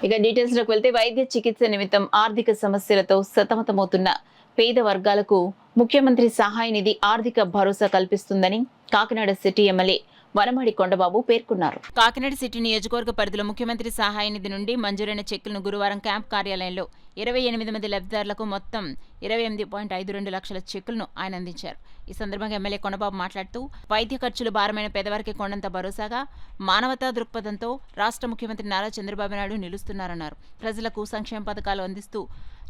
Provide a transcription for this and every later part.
ఇక డీటెయిల్స్ లోకి వెళ్తే వైద్య చికిత్స నిమిత్తం ఆర్థిక సమస్యలతో సతమతమవుతున్న పేద వర్గాలకు ముఖ్యమంత్రి సహాయ నిధి ఆర్థిక భరోసా కల్పిస్తుందని కాకినాడ సిటీ ఎమ్మెల్యే వనమాడి కొండబాబు పేర్కొన్నారు. కాకినాడ సిటీ నియోజకవర్గ పరిధిలో ముఖ్యమంత్రి సహాయ నిధి నుండి మంజూరైన చెక్కులను గురువారం క్యాంప్ కార్యాలయంలో 28 మంది లబ్ధిదారులకు మొత్తం 28.52 లక్షల చెక్కులను ఆయన అందించారు. ఈ సందర్భంగా ఎమ్మెల్యే కొండబాబు మాట్లాడుతూ వైద్య ఖర్చులు భారమైన పేదవారికి కొండంత భరోసాగా మానవతా దృక్పథంతో రాష్ట్ర ముఖ్యమంత్రి నారా చంద్రబాబు నాయుడు నిలుస్తున్నారన్నారు. ప్రజలకు సంక్షేమ పథకాలు అందిస్తూ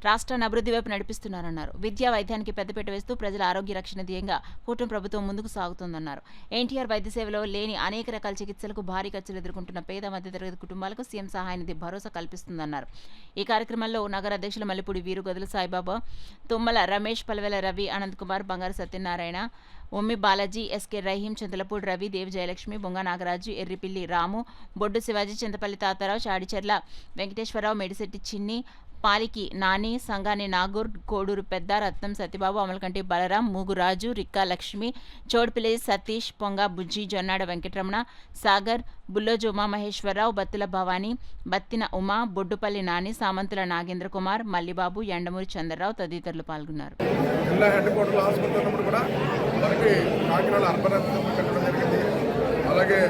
రాష్ట్రాన్ని అభివృద్ధి వైపు నడిపిస్తున్నారన్నారు. విద్యా వైద్యానికి పెద్దపీట వేస్తూ ప్రజల ఆరోగ్య రక్షణ ధ్యేయంగా కూటమి ప్రభుత్వం ముందుకు సాగుతుందన్నారు. ఎన్టీఆర్ వైద్య సేవలో లేని అనేక రకాల చికిత్సలకు భారీ ఖర్చులు ఎదుర్కొంటున్న పేద మధ్యతరగతి కుటుంబాలకు సీఎం సహాయ నిధి భరోసా కల్పిస్తుందన్నారు. ఈ కార్యక్రమంలో నగర అధ్యక్షులు మల్లిపూడి వీరు, గదుల సాయిబాబా, తుమ్మల రమేష్, పల్వెల రవి, అనంత్ కుమార్, బంగారు సత్యనారాయణ, ఉమ్మి బాలాజీ, ఎస్కే రహీం, చంద్రపూడి రవి, దేవి జయలక్ష్మి, బొంగ నాగరాజు, ఎర్రిపిల్లి రాము, బొడ్డు శివాజీ, చింతపల్లి తాతారావు, చాడిచెర్ల వెంకటేశ్వరరావు, మెడిశెట్టి చిన్ని, పాలికి నాని, సంగాని నాగూర్, కోడూరు పెద్ద, రత్నం సత్యబాబు, అమలకంటి బలరాం, మూగురాజు, రిక్కా లక్ష్మి, చోడ్పిల్లి సతీష్, పొంగ బుజ్జి, జొన్నాడ వెంకటరమణ, సాగర్, బుల్లోజు ఉమామహేశ్వరరావు, బత్తుల భవానీ, బత్తిన ఉమా, బొడ్డుపల్లి నాని, సామంతుల నాగేంద్ర కుమార్, మల్లిబాబు, ఎండమూరి చంద్రరావు తదితరులు పాల్గొన్నారు. అలాగే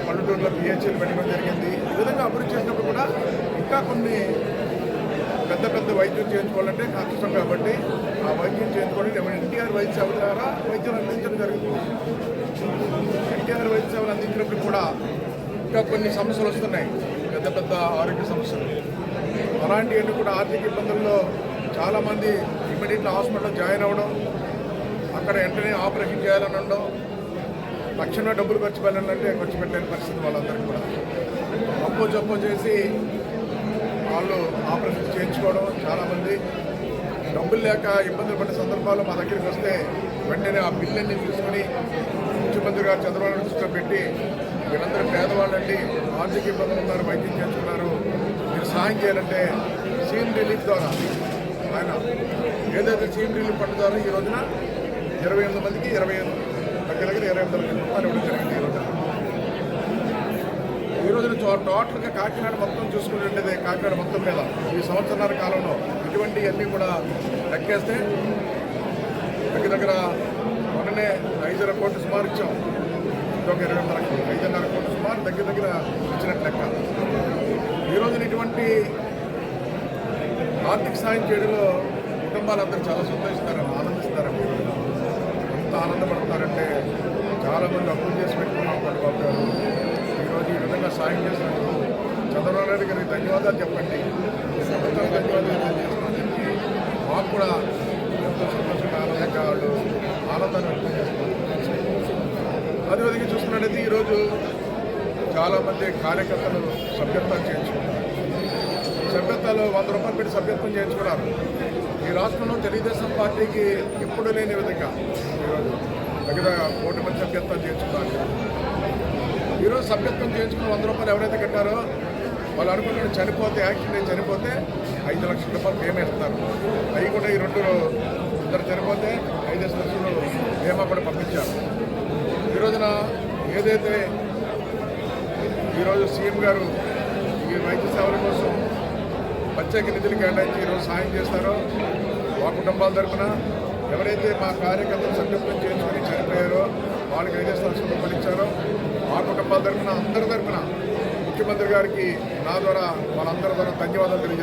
పల్లెటూరులో పిహెచ్ఎల్ పెట్టడం జరిగింది. ఈ విధంగా అభివృద్ధి చేసినప్పుడు కూడా ఇంకా కొన్ని పెద్ద వైద్యం చేయించుకోవాలంటే కష్టం కాబట్టి ఆ వైద్యం చేయించుకోవడానికి ఎన్టీఆర్ వైద్య సేవ ద్వారా వైద్యం అందించడం జరుగుతుంది. ఎన్టీఆర్ వైద్య సేవలు అందించినప్పుడు కూడా ఇంకా కొన్ని సమస్యలు వస్తున్నాయి, పెద్ద ఆరోగ్య సమస్యలు. అలాంటివన్నీ కూడా ఆర్థిక ఇబ్బందుల్లో చాలామంది ఇమ్మీడియట్గా హాస్పిటల్లో జాయిన్ అవ్వడం, అక్కడ వెంటనే ఆపరేషన్ చేయాలని ఉండడం, తక్షణమే డబ్బులు ఖర్చు పెట్టాలంటే ఖర్చు పెట్టలేని పరిస్థితి వాళ్ళందరికీ కూడా జబ్బు చేసి వాళ్ళు ఆపరేషన్ చేయించుకోవడం. చాలామంది డబ్బులు లేక ఇబ్బందులు పడే సందర్భాల్లో మా దగ్గరికి వస్తే వెంటనే ఆ బిల్లుని తీసుకొని ముఖ్యమంత్రి గారు చంద్రబాబు దృష్టిలో పెట్టి వీళ్ళందరూ పేదవాళ్ళండి, ఆర్థిక ఇబ్బందులు ఉన్నారు, వైద్యం చేయించుకున్నారు, మీరు సహాయం చేయాలంటే సీఎం రిలీఫ్ ద్వారా ఆయన ఏదైతే సీఎం రిలీఫ్ ఫండ్ ద్వారా ఈ రోజున 28 మందికి దగ్గర 28 లక్షల రూపాయలు ఇవ్వడం జరిగింది. ఈ రోజున టోటల్గా కాకినాడ మొత్తం చూసుకునేది కాకినాడ మొత్తం మీద ఈ సంవత్సరాల కాలంలో ఇటువంటివన్నీ కూడా లెక్కేస్తే దగ్గర మొన్ననే 5.5 కోట్లు సుమారు ఇచ్చాం. ఇంకొక 20 లక్షలు 5.5 కోట్లు సుమారు దగ్గర ఇచ్చినట్టు లెక్క. ఈ రోజున ఇటువంటి ఆర్థిక సాయం చేయడంలో కుటుంబాలందరూ చాలా సంతోషిస్తారని ఆనందిస్తారండి. ఎంత ఆనందపడతారంటే చాలామంది అప్పులు చేసి పెట్టుకున్నాం కొండబాబు గారు. ఈరోజు ఈ విధంగా సాయం చేసినందుకు చంద్రబాబు నాయుడు గారికి ధన్యవాదాలు చెప్పండి, ప్రభుత్వానికి ధన్యవాదాలు తెలియజేస్తున్నామని చెప్పి మాకు కూడా ఎంతో సంతోషంగా ఆనందంగా వాళ్ళు ఆనందాన్ని వ్యక్తం చేస్తున్నారు. అదేవిధంగా చూసుకున్నట్టయితే ఈరోజు చాలామంది కార్యకర్తలు సభ్యత్వాలు చేయించుకున్నారు. సభ్యత్వాలు 100 రూపాయలు పెట్టి సభ్యత్వం చేయించుకున్నారు. ఈ రాష్ట్రంలో తెలుగుదేశం పార్టీకి ఎప్పుడు లేని విధంగా ఈరోజు దగ్గర 1 కోటి మంది సభ్యత్వం చేయించుకున్నారు. ఈరోజు సభ్యత్వం చేయించుకుని 100 రూపాయలు ఎవరైతే కట్టారో వాళ్ళు అనుకున్న చనిపోతే, యాక్సిడెంట్ చనిపోతే 5 లక్షల రూపాయలు పేమెంట్ ఇస్తారు. అవి కూడా ఈ 2 చనిపోతే 5 లక్షలు బీమా కూడా పంపించారు. ఈ రోజున ఏదైతే ఈరోజు సీఎం గారు ఈ వైద్య సేవల కోసం ప్రత్యేక నిధులు కేటాయించి ఈరోజు సాయం చేస్తారో మా కుటుంబాల తరఫున ఎవరైతే మా కార్యకర్తలు సభ్యత్వం చేయించుకొని చనిపోయారో వాళ్ళకి 5 లక్షల రూపాయలు ఇచ్చారో మా కుటుంబాల తరఫున అందరి తరఫున ముఖ్యమంత్రి గారికి నా ద్వారా వాళ్ళందరి ద్వారా ధన్యవాదాలు తెలియజేస్తాను.